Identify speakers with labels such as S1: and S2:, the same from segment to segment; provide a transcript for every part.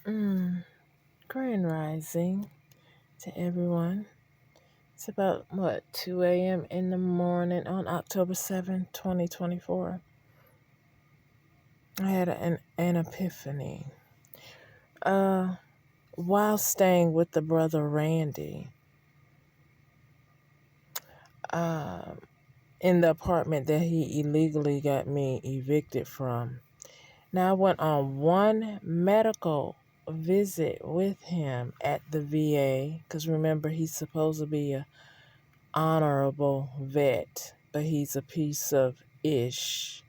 S1: Mm, Grand Rising to everyone. It's about, 2 a.m. in the morning on October 7th, 2024. I had an epiphany. Uh, while staying with the brother Randy, uh, in the apartment that he illegally got me evicted from. Now, I went on one medical visit with him at the VA, because remember, he's supposed to be a honorable vet, but he's a piece of ish.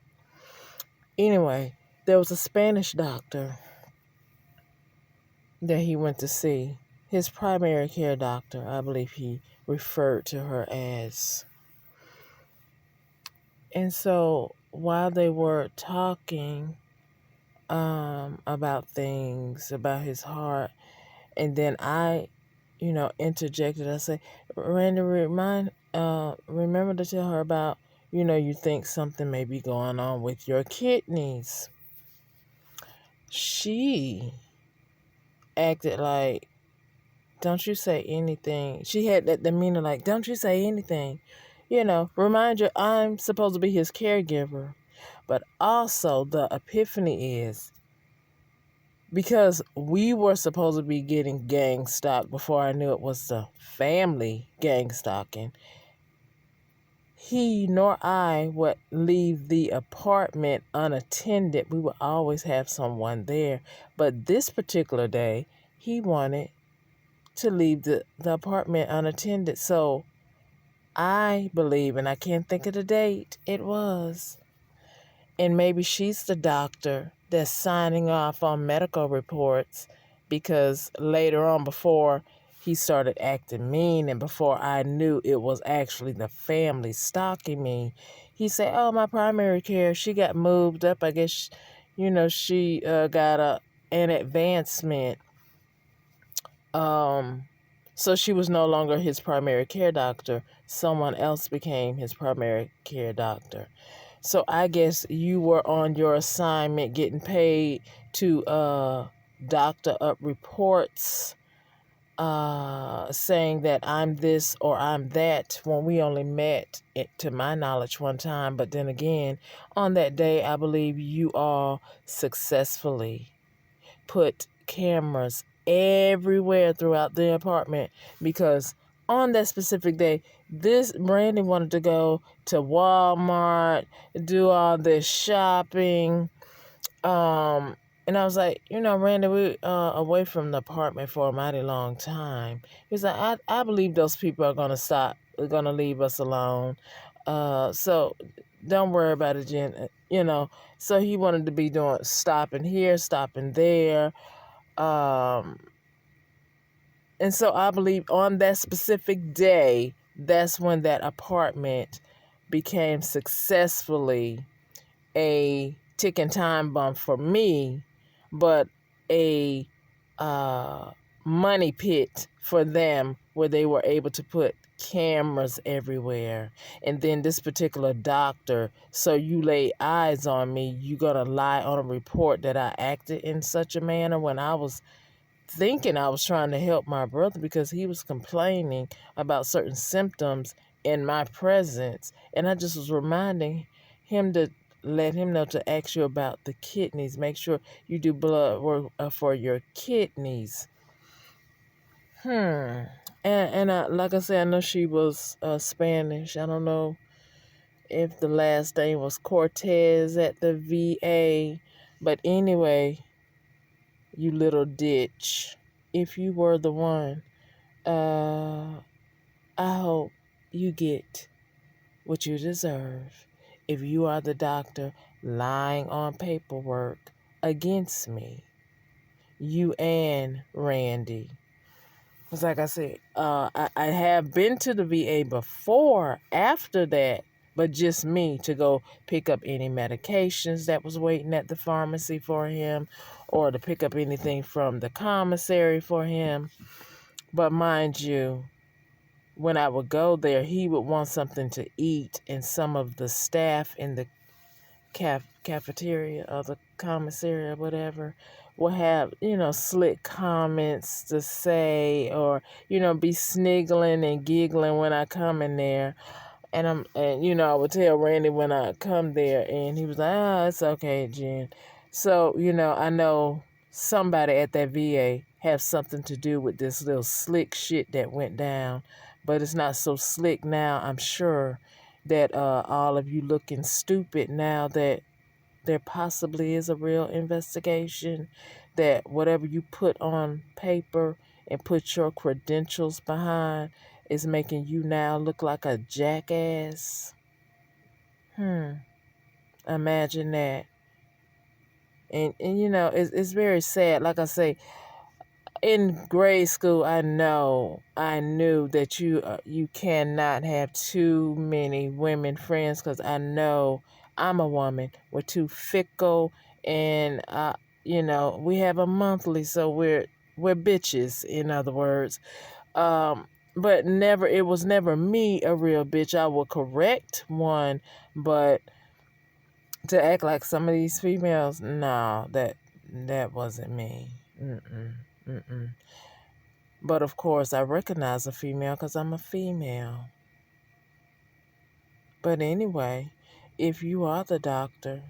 S1: Anyway, there was a Spanish doctor that he went to see. His primary care doctor, I believe he referred to her as. And so while they were talking about things, about his heart, and then I, interjected. I said, Randy, remember to tell her about, you think something may be going on with your kidneys. She acted like, don't you say anything. She had that demeanor like, don't you say anything. Remind you, I'm supposed to be his caregiver. But also the epiphany is, because we were supposed to be getting gang stalked before I knew it was the family gang stalking, he nor I would leave the apartment unattended. We would always have someone there. But this particular day, he wanted to leave the apartment unattended. So I believe, and I can't think of the date it was, and maybe she's the doctor that's signing off on medical reports, because later on, before he started acting mean and before I knew it was actually the family stalking me, he said, oh, my primary care, she got moved up. I guess, she got an advancement. So she was no longer his primary care doctor. Someone else became his primary care doctor. So I guess you were on your assignment getting paid to doctor up reports saying that I'm this or I'm that, when we only met, to my knowledge, one time. But then again, on that day, I believe you all successfully put cameras everywhere throughout the apartment, because on that specific day, this Brandy wanted to go to Walmart, do all this shopping. And I was like, Randy, we away from the apartment for a mighty long time. He's like, I believe those people are gonna stop, are gonna leave us alone. So don't worry about it, Jen. So he wanted to be doing stopping here, stopping there. Um, and so I believe on that specific day, that's when that apartment became successfully a ticking time bomb for me, but a money pit for them, where they were able to put cameras everywhere. And then this particular doctor, so you lay eyes on me, you gonna lie on a report that I acted in such a manner, when I was thinking I was trying to help my brother, because he was complaining about certain symptoms in my presence. And I just was reminding him to let him know to ask you about the kidneys. Make sure you do blood work for your kidneys. And like I said, I know she was Spanish. I don't know if the last name was Cortez at the VA. But anyway, you little ditch, if you were the one, I hope you get what you deserve. If you are the doctor lying on paperwork against me, you and Randy. Because like I said, I have been to the VA before, after that, but just me, to go pick up any medications that was waiting at the pharmacy for him, or to pick up anything from the commissary for him. But mind you, when I would go there, he would want something to eat, and some of the staff in the cafeteria of the commissary or whatever will have, slick comments to say, or, be sniggling and giggling when I come in there. And I would tell Randy when I come there, and he was like, it's okay, Jen. So, I know somebody at that VA have something to do with this little slick shit that went down, but it's not so slick now. I'm sure that all of you looking stupid now that there possibly is a real investigation, that whatever you put on paper and put your credentials behind is making you now look like a jackass. Imagine that. And it's very sad. Like I say, in grade school, I knew that you cannot have too many women friends, because I know I'm a woman. We're too fickle, and we have a monthly, so we're bitches, in other words. But it was never me a real bitch. I will correct one, but to act like some of these females, no, that wasn't me. Mm-mm. But of course, I recognize a female because I'm a female. But anyway, if you are the doctor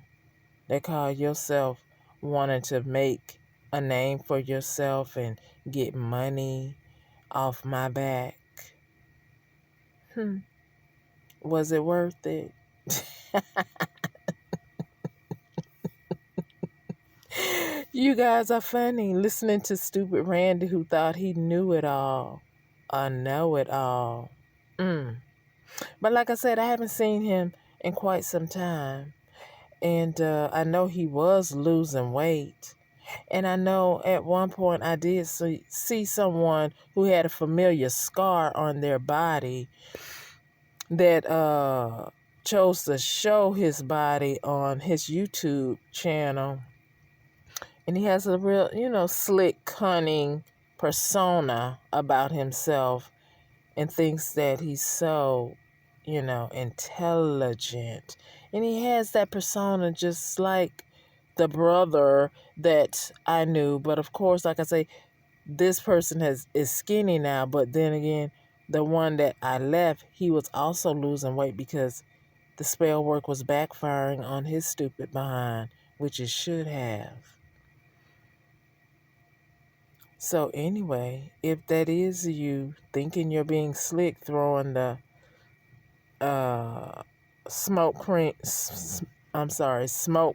S1: that call yourself wanting to make a name for yourself and get money off my back, was it worth it? You guys are funny, listening to stupid Randy who thought he knew it all. A know-it-all. But like I said, I haven't seen him in quite some time. And I know he was losing weight. And I know at one point I did see someone who had a familiar scar on their body that chose to show his body on his YouTube channel. And he has a real, slick, cunning persona about himself, and thinks that he's so, intelligent. And he has that persona just like the brother that I knew. But of course, like I say, this person is skinny now. But then again, the one that I left, he was also losing weight because the spell work was backfiring on his stupid behind, which it should have. So anyway, if that is you thinking you're being slick, throwing the smoke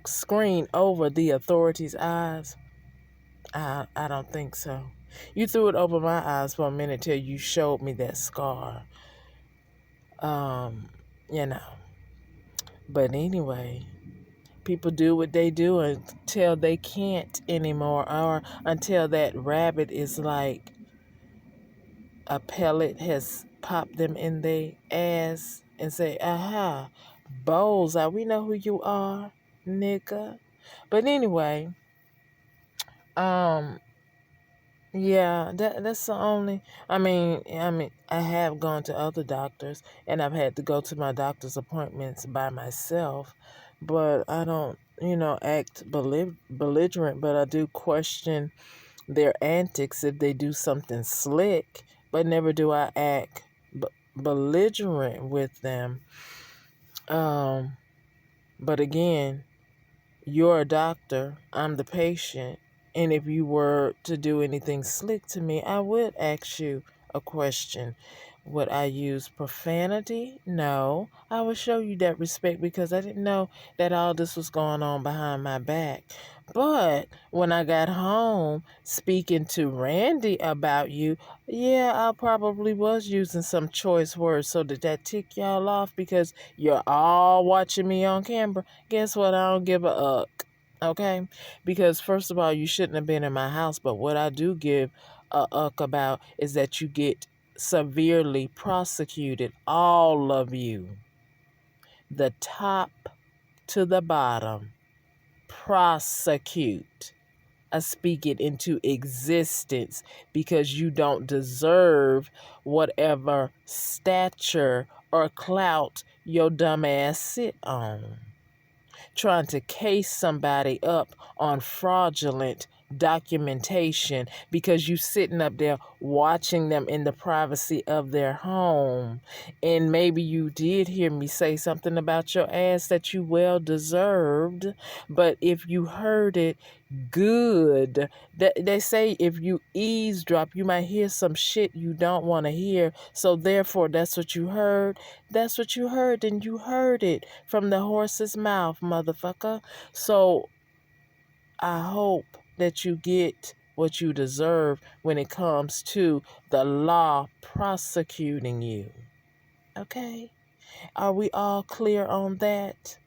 S1: screen over the authorities' eyes, I don't think so. You threw it over my eyes for a minute till you showed me that scar. But anyway, people do what they do until they can't anymore, or until that rabbit is like a pellet has popped them in their ass and say, aha, Bullseye, we know who you are, nigga. But anyway, yeah, that's the only. I mean, I have gone to other doctors, and I've had to go to my doctor's appointments by myself, but I don't, act belligerent. But I do question their antics if they do something slick, but never do I act belligerent with them. But again, you're a doctor, I'm the patient, and if you were to do anything slick to me, I would ask you a question. Would I use profanity? No. I would show you that respect because I didn't know that all this was going on behind my back. But when I got home, speaking to Randy about you, yeah, I probably was using some choice words. So did that tick y'all off because you're all watching me on camera? Guess what? I don't give a uck. Okay? Because first of all, you shouldn't have been in my house. But what I do give a uck about is that you get severely prosecuted, all of you, the top to the bottom. Prosecute. I speak it into existence because you don't deserve whatever stature or clout your dumb ass sit on. trying to case somebody up on fraudulent documentation because you sitting up there watching them in the privacy of their home. And maybe you did hear me say something about your ass that you well deserved, but if you heard it, good. They say if you eavesdrop, you might hear some shit you don't want to hear. So therefore, that's what you heard. That's what you heard, and you heard it from the horse's mouth, motherfucker. So I hope that you get what you deserve when it comes to the law prosecuting you. Okay? Are we all clear on that?